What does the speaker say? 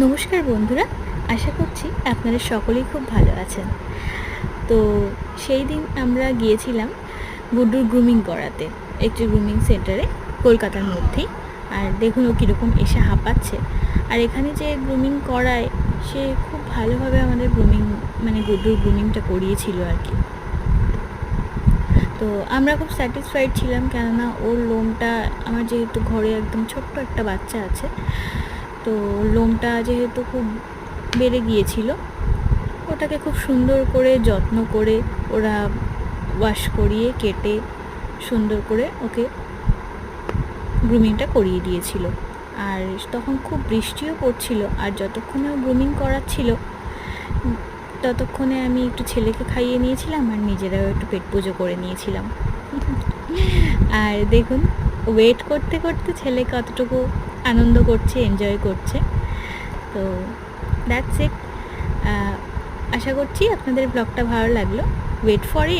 নমস্কার বন্ধুরা, আশা করছি আপনারা সকলেই খুব ভালো আছেন। তো সেই দিন আমরা গিয়েছিলাম গুড্ডুর গ্রুমিং করাতে, একটি গ্রুমিং সেন্টারে কলকাতার মধ্যেই। আর দেখুন ও কীরকম এসে হাঁপাচ্ছে। আর এখানে যে গ্রুমিং করায় সে খুব ভালোভাবে আমাদের গ্রুমিং গুড্ডুর গ্রুমিংটা করিয়েছিল আর কি। তো আমরা খুব স্যাটিসফাইড ছিলাম, কেননা ওর লোমটা, আমার যেহেতু ঘরে একদম ছোট্ট একটা বাচ্চা আছে, তো লোমটা যেহেতু খুব বেড়ে গিয়েছিল, ওটাকে খুব সুন্দর করে যত্ন করে ওরা ওয়াশ করিয়ে কেটে সুন্দর করে ওকে গ্রুমিংটা করিয়ে দিয়েছিল। আর তখন খুব বৃষ্টিও পড়ছিল, আর যতক্ষণে ও গ্রুমিং করাচ্ছিল ততক্ষণে আমি একটু ছেলেকে খাইয়ে নিয়েছিলাম আর নিজেরাও একটু পেট পুজো করে নিয়েছিলাম। আর দেখুন, ওয়েট করতে করতে ছেলে কতটুকু আনন্দ করছে, এনজয় করছে। তো দ্যাটস ইট। আশা করছি আপনাদের ব্লগটা ভালো লাগলো। Wait for it.